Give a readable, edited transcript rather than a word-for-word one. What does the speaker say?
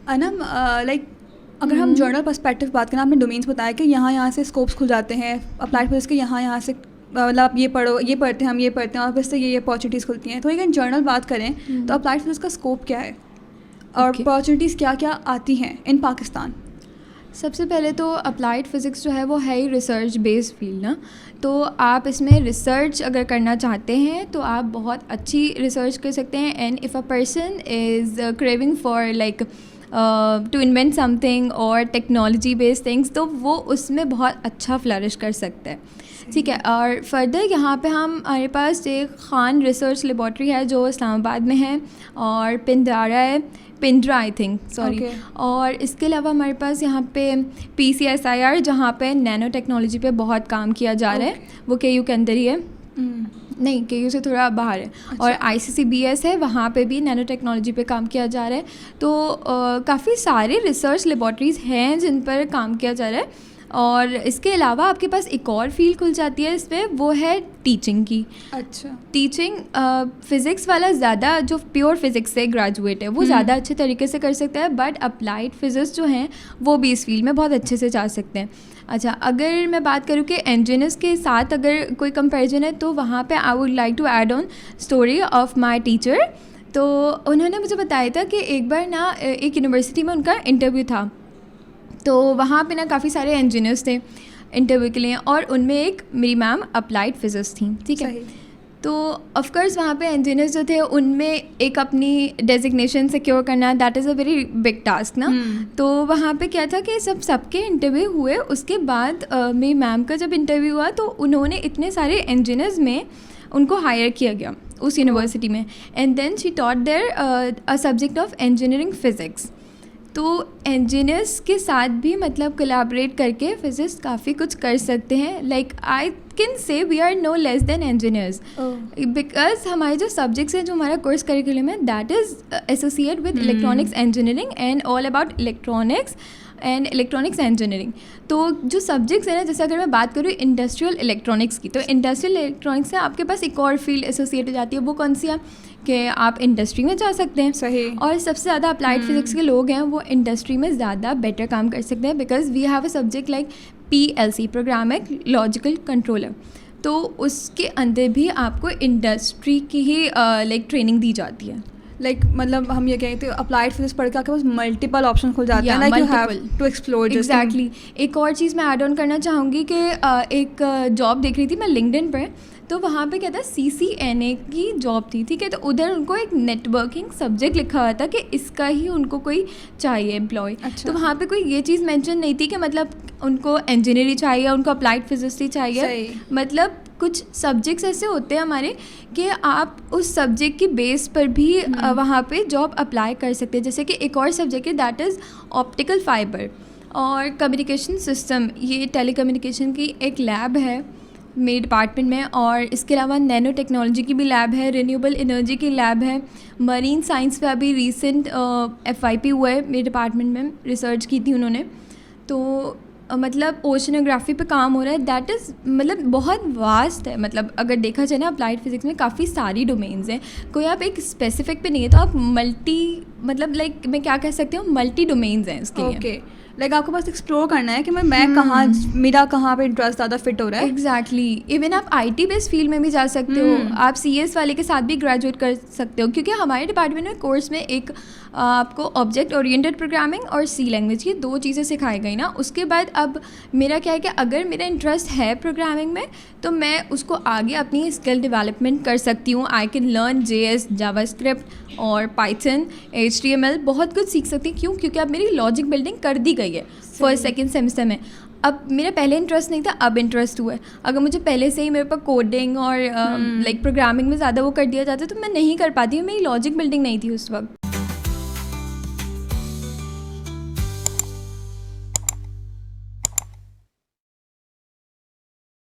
Anam like अगर हम journal perspective बात करें, आपने डोमेन्स बताया कि यहाँ से स्कोप्स खुल जाते हैं अप्लाइड फिजिक्स के, यहाँ से मतलब आप ये पढ़ो, ये पढ़ते हैं, हम ये पढ़ते हैं, और फिर से ये अपॉर्चुनिटीज़ खुलती हैं। तो अगर जर्नल बात करें तो अप्लाइड फिजिक्स का स्कोप क्या है और अपॉर्चुनिटीज़ क्या क्या आती हैं इन पाकिस्तान? सबसे पहले तो अप्लाइड फ़िज़िक्स जो है वो है ही रिसर्च बेस्ड फील्ड ना, तो आप इसमें रिसर्च अगर करना चाहते हैं तो आप बहुत अच्छी रिसर्च कर सकते हैं। And if a person is craving for like to invent something और टेक्नोलॉजी बेस्ड थिंग्स, तो वो उसमें बहुत अच्छा फ्लरिश कर सकता है। ठीक है। और फर्दर यहाँ पे हमारे पास एक खान रिसर्च लेबॉर्ट्री है जो इस्लामाबाद में है, और पिंडरा आई थिंक, सॉरी। और इसके अलावा हमारे पास यहाँ पे PCSIR जहाँ पे नैनो टेक्नोलॉजी पे बहुत काम किया जा रहा है, वो KU के अंदर ही है। नहीं, KU से थोड़ा बाहर है। और ICCBS है, वहाँ पे भी नैनो टेक्नोलॉजी पे काम किया जा रहा है। तो काफ़ी सारे रिसर्च लेबॉर्ट्रीज़ हैं जिन पर काम किया जा रहा है। और इसके अलावा आपके पास एक और फील्ड खुल जाती है इसमें, वो है टीचिंग की। अच्छा। टीचिंग फ़िज़िक्स वाला ज़्यादा जो प्योर फिज़िक्स से ग्रेजुएट है वो ज़्यादा अच्छे तरीके से कर सकता है, बट अप्लाइड फिज़िक्स जो हैं वो भी इस फील्ड में बहुत अच्छे से जा सकते हैं। अच्छा, अगर मैं बात करूँ कि इंजीनियर्स के साथ अगर कोई कंपैरिजन है, तो वहाँ पे I would like to add on story of my teacher. तो उन्होंने मुझे बताया था कि एक बार ना एक यूनिवर्सिटी में उनका इंटरव्यू था, तो वहाँ पे ना काफ़ी सारे इंजीनियर्स थे इंटरव्यू के लिए, और उनमें एक मेरी मैम अप्लाइड फिज़िक्स थी। ठीक है। तो ऑफकोर्स वहाँ पे इंजीनियर्स जो थे उनमें एक अपनी डेजिग्नेशन सिक्योर करना, that is a very big task ना। तो वहाँ पे क्या था कि सबके इंटरव्यू हुए, उसके बाद मेरी मैम का जब इंटरव्यू हुआ तो उन्होंने इतने सारे इंजीनियर्स में उनको हायर किया गया उस यूनिवर्सिटी में, and then she taught there a subject of engineering physics. तो इंजीनियर्स के साथ भी मतलब कोलैबोरेट करके फिजिक्स काफ़ी कुछ कर सकते हैं। Like I can say we are no less than engineers, because हमारे जो सब्जेक्ट्स हैं, जो हमारा कोर्स करिकुलम है, that is associate with electronics engineering and all about electronics and electronics engineering. तो जो सब्जेक्ट्स हैं ना, जैसे अगर मैं बात करूँ इंडस्ट्रियल इलेक्ट्रॉनिक्स की, तो इंडस्ट्रियल इलेक्ट्रॉनिक्स से आपके पास एक और फील्ड एसोसिएट हो जाती है। वो कौन सी है कि आप इंडस्ट्री में जा सकते हैं। सही। और सबसे ज़्यादा अप्लाइड फिजिक्स के लोग हैं वो इंडस्ट्री में ज़्यादा बेटर काम कर सकते हैं, because we have a subject like PLC, programming logical controller. तो उसके अंदर भी आपको इंडस्ट्री की ही लाइक ट्रेनिंग दी जाती है। लाइक मतलब हम ये कहते हैं अप्लाइड फिजिक्स पढ़ के आपके पास मल्टीपल ऑप्शन खुल जाते हैं, like you have to explore. Exactly. एक और चीज़ मैं ऐड ऑन करना चाहूँगी कि एक जॉब देख रही थी मैं लिंक्डइन पर, तो वहाँ पे क्या था, CCNA की जॉब थी। ठीक है। तो उधर उनको एक नेटवर्किंग सब्जेक्ट लिखा हुआ था कि इसका ही उनको कोई चाहिए एम्प्लॉय। अच्छा। तो वहाँ पे कोई ये चीज़ मेंशन नहीं थी कि मतलब उनको इंजीनियरिंग चाहिए, उनको अप्लाइड फिजिक्स ही चाहिए। मतलब कुछ सब्जेक्ट्स ऐसे होते हैं हमारे कि आप उस सब्जेक्ट की बेस पर भी वहाँ पे जॉब अप्लाई कर सकते हैं। जैसे कि एक और सब्जेक्ट है दैट इज़ ऑप्टिकल फाइबर और कम्युनिकेशन सिस्टम। ये टेलीकम्युनिकेशन की एक लैब है मेरे डिपार्टमेंट में, और इसके अलावा नैनो टेक्नोलॉजी की भी लैब है, रिन्यूएबल एनर्जी की लैब है, मरीन साइंस पे अभी रिसेंट FYP हुआ है मेरे डिपार्टमेंट में, रिसर्च की थी उन्होंने। तो मतलब ओशनोग्राफी पे काम हो रहा है। दैट इज़ मतलब बहुत वास्ट है। मतलब अगर देखा जाए ना, अप्लाइड फिजिक्स में काफ़ी सारी डोमेन्स हैं, कोई आप एक स्पेसिफिक पे नहीं है, तो आप मल्टी मतलब लाइक मैं क्या कह सकती हूँ, मल्टी डोमेन्स हैं इसके लिए। ओके। लाइक आपको बस एक्सप्लोर करना है कि मैं कहाँ, मेरा कहाँ पे इंटरेस्ट ज़्यादा फिट हो रहा है। एग्जैक्टली। इवन आप IT बेस्ड फील्ड में भी जा सकते हो, आप CS वाले के साथ भी ग्रेजुएट कर सकते हो, क्योंकि हमारे डिपार्टमेंट में कोर्स में एक आपको ऑब्जेक्ट ओरिएंटेड प्रोग्रामिंग और C लैंग्वेज, ये 2 चीज़ें सिखाई गई ना। उसके बाद अब मेरा क्या है कि अगर मेरा इंटरेस्ट है प्रोग्रामिंग में, तो मैं उसको आगे अपनी स्किल डेवलपमेंट कर सकती हूँ। I can learn JS, JavaScript और पाइथन, HTML, बहुत कुछ सीख सकती हूँ। क्यों? क्योंकि अब मेरी लॉजिक बिल्डिंग कर दी गई है फर्स्ट सेकंड सेमेस्टर में। अब मेरा पहले इंटरेस्ट नहीं था, अब इंटरेस्ट हुआ है। अगर मुझे पहले से ही मेरे पास कोडिंग और लाइक प्रोग्रामिंग में ज़्यादा वो कर दिया जाता तो मैं नहीं कर पाती हूँ, मेरी लॉजिक बिल्डिंग नहीं थी उस वक्त।